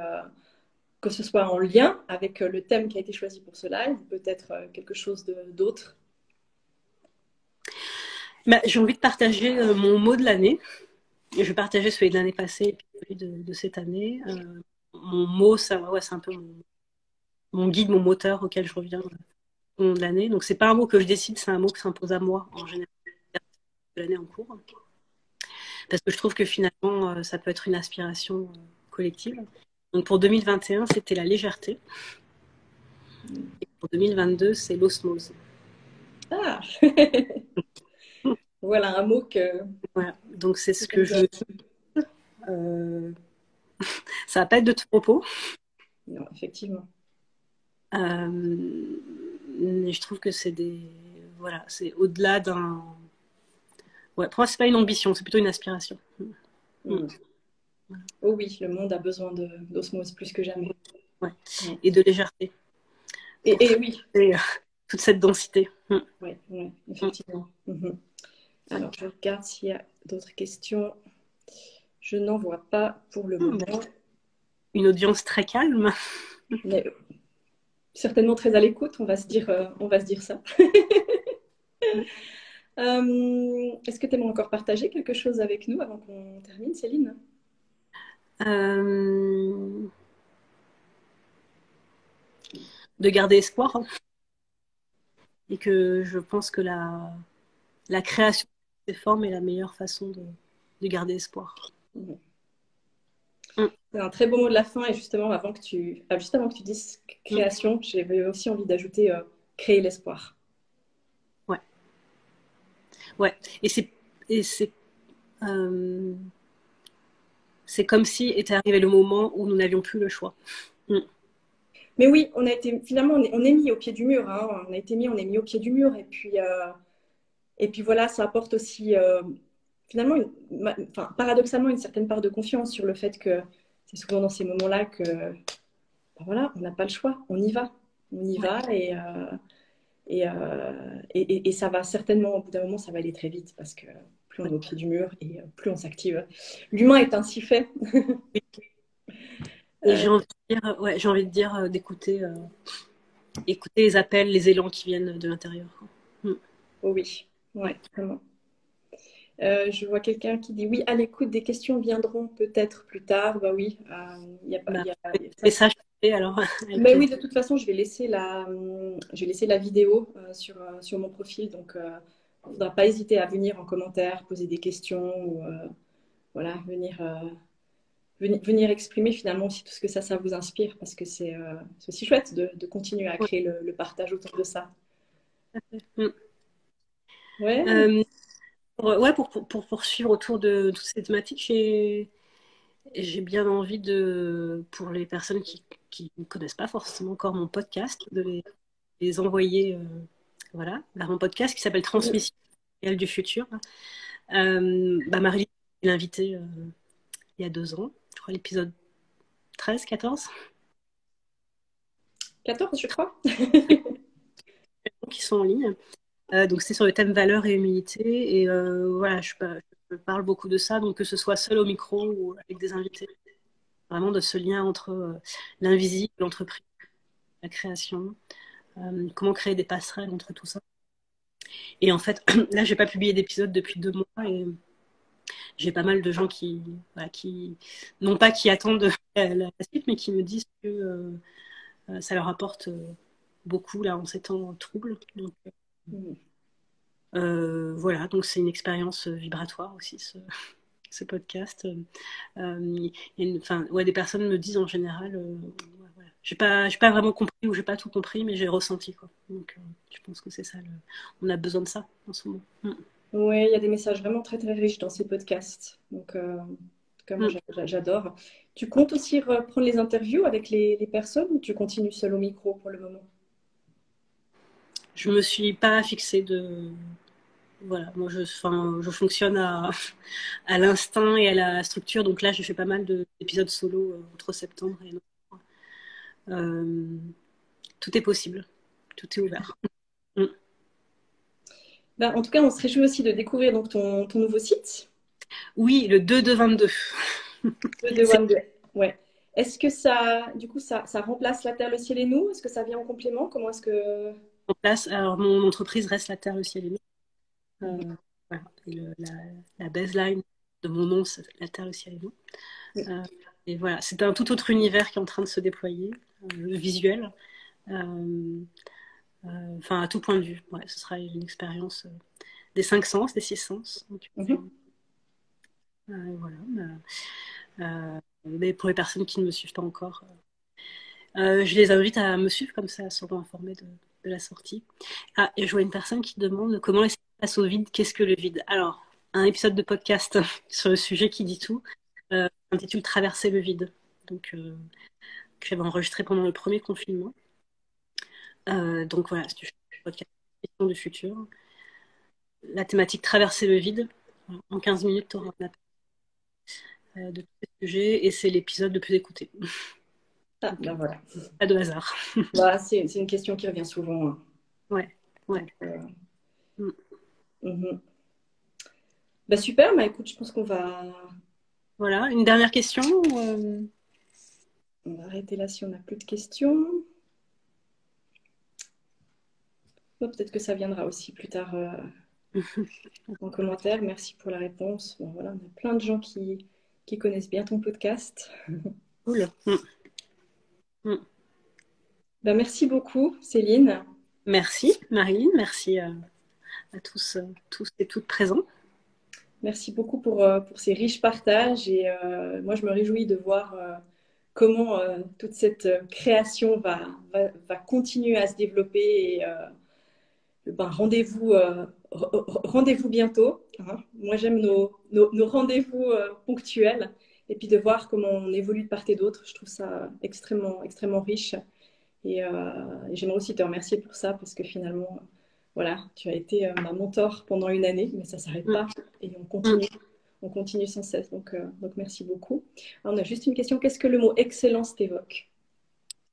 que ce soit en lien avec le thème qui a été choisi pour ce live, peut-être quelque chose d'autre. Bah, j'ai envie de partager mon mot de l'année. Je vais partager celui de l'année passée et puis celui de cette année. Mon mot, ça, ouais, c'est un peu mon guide, mon moteur auquel je reviens au long de l'année. Donc, c'est pas un mot que je décide, c'est un mot qui s'impose à moi en général de l'année en cours. Parce que je trouve que finalement, ça peut être une aspiration collective. Donc, pour 2021, c'était la légèreté. Et pour 2022, c'est l'osmose. Ah, voilà un mot Voilà. Donc, c'est ce que que je. Euh, ça va pas être de tout propos. non, effectivement. Mais je trouve que c'est des. Voilà, c'est au-delà d'un. Ouais, pour moi, c'est pas une ambition, c'est plutôt une aspiration. Mm. Mm. Oh oui, le monde a besoin d'osmose plus que jamais. Ouais. Ouais. Et de légèreté pour Et oui, traiter toute cette densité. ouais, ouais, Mm. effectivement. Mhm. Alors, je regarde s'il y a d'autres questions. Je n'en vois pas pour le Mm. moment, Une audience très calme. mais certainement très à l'écoute, on va se dire ça. Est-ce que tu aimerais encore partager quelque chose avec nous avant qu'on termine, Céline? Euh, de garder espoir. Et que je pense que la création ces formes est la meilleure façon de garder espoir. Mhm. Mm. C'est un très beau mot de la fin. Et justement, juste avant que tu dises création, j'avais aussi envie d'ajouter créer l'espoir. Ouais. Ouais. Euh, c'est comme si était arrivé le moment où nous n'avions plus le choix. Mm. Mais oui, finalement, on est mis au pied du mur. Hein. On est mis au pied du mur. Et puis voilà, ça apporte aussi, finalement, paradoxalement, une certaine part de confiance sur le fait que c'est souvent dans ces moments-là que, ben voilà, on n'a pas le choix. On y va. On y Ouais. va et ça va certainement, au bout d'un moment, ça va aller très vite parce que plus on est au pied du mur et plus on s'active. L'humain est ainsi fait. Et j'ai envie de dire d'écouter écouter les appels, les élans qui viennent de l'intérieur. Mm. Oh oui, ouais, vraiment. Je vois quelqu'un qui dit oui, à l'écoute, des questions viendront peut-être plus tard. Bah oui, y a pas, Bah, y a, ça, message alors avec mais oui, plaisir. de toute façon, je vais laisser la vidéo sur mon profil. Donc, il ne faudra pas hésiter à venir en commentaire, poser des questions ou voilà, venir exprimer finalement aussi tout ce que ça vous inspire parce que c'est aussi chouette de continuer à Ouais, créer le partage autour de ça. tout à fait. Mm. Ouais. Euh, pour poursuivre autour de toutes ces thématiques, j'ai bien envie pour les personnes qui ne connaissent pas forcément encore mon podcast, les envoyer voilà, vers mon podcast qui s'appelle Transmission du futur. Marie l'a invité il y a 2 ans, je crois l'épisode 13, 14, 14, je crois. qui sont en ligne. Donc c'est sur le thème valeur et humilité. Et voilà, je parle beaucoup de ça, donc que ce soit seul au micro ou avec des invités. Vraiment de ce lien entre l'invisible, l'entreprise, la création, comment créer des passerelles entre tout ça. Et en fait, là, j'ai pas publié d'épisode depuis 2 mois et j'ai pas mal de gens voilà, non pas qui attendent la suite, mais qui me disent que ça leur apporte beaucoup là en ces temps troubles. Donc, voilà, donc c'est une expérience vibratoire aussi, ce podcast. Ouais, des personnes me disent en général, voilà. J'ai pas vraiment compris ou j'ai pas tout compris, mais j'ai ressenti quoi. Donc, je pense que c'est ça. On a besoin de ça en ce moment. Mm. Oui, il y a des messages vraiment très très riches dans ces podcasts. Donc, en tout cas, moi, Mm. j'adore. Tu comptes aussi reprendre les interviews avec les personnes ou tu continues seul au micro pour le moment? Je me suis pas fixée de. Voilà, moi je fonctionne à l'instinct et à la structure. Donc là, j'ai fait pas mal d'épisodes solo entre septembre et novembre. Tout est possible, tout est ouvert. Mm. Ben, en tout cas, on se réjouit aussi de découvrir donc, ton nouveau site. Oui, le 2-2-22. De One Day. Ouais. Est-ce que du coup, ça remplace la Terre, le ciel et nous? Est-ce que ça vient en complément? Comment est-ce que... En place. Alors, mon entreprise reste la Terre, le ciel et l'eau. Mhm. Voilà. Et la baseline de mon nom, c'est la Terre, le ciel et l'eau. Et voilà, c'est un tout autre univers qui est en train de se déployer, visuel. Enfin, à tout point de vue. Ouais, ce sera une expérience des 5 sens, des 6 sens. Donc, Mhm. voilà. Mais pour les personnes qui ne me suivent pas encore, je les invite à me suivre, comme ça elles seront informées de la sortie. Ah, et je vois une personne qui demande comment laisser place au vide, qu'est-ce que le vide? Alors, un épisode de podcast sur le sujet qui dit tout, s'intitule Traverser le vide. Donc, que j'avais enregistré pendant le premier confinement. Donc voilà, si tu fais un podcast du futur, la thématique Traverser le vide, en 15 minutes, tu auras un appel de tous ces sujets et c'est l'épisode le plus écouté. Ah, Donc, ben voilà. pas de hasard. Bah, c'est une question qui revient souvent. Hein. Ouais, ouais. Donc, Mm. mhm. Bah, super, bah, écoute, je pense qu'on va... Voilà, une dernière question ou, On va arrêter là si on n'a plus de questions. Bon, peut-être que ça viendra aussi plus tard en commentaire. Merci pour la réponse. Bon, voilà, on a plein de gens qui connaissent bien ton podcast. Cool. Mm. Mm. Bah, merci beaucoup, Céline. Merci, Marilyn. Merci à tous et toutes présents. Merci beaucoup pour ces riches partages et moi je me réjouis de voir comment toute cette création va continuer à se développer et ben, rendez-vous bientôt, hein. Moi j'aime nos rendez-vous ponctuels et puis de voir comment on évolue de part et d'autre, je trouve ça extrêmement riche et j'aimerais aussi te remercier pour ça parce que finalement, voilà, tu as été ma mentor pendant une année, mais ça ne s'arrête Mm. pas et Mm. on continue sans cesse. Donc merci beaucoup. Alors, on a juste une question. Qu'est-ce que le mot excellence t'évoque?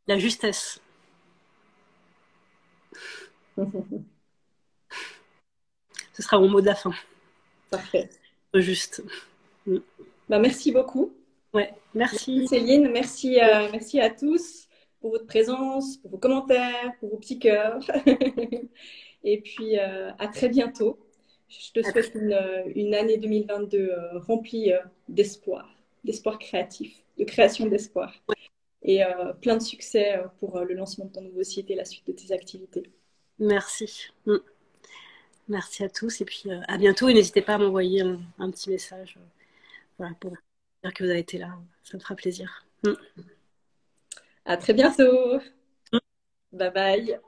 La justesse, ce sera mon mot de la fin. Parfait. Juste. Mm. Bah, merci beaucoup. Ouais, Merci merci. Céline. Merci à tous pour votre présence, pour vos commentaires, pour vos petits cœurs. Et puis à très bientôt. Je te souhaite une année 2022 remplie d'espoir créatif, de création d'espoir. Et plein de succès pour le lancement de ton nouveau site et la suite de tes activités. Merci. Mm. Merci à tous et puis à bientôt. Et n'hésitez pas à m'envoyer un petit message voilà, pour dire que vous avez été là. Ça me fera plaisir. Mm. À très bientôt. Bye bye.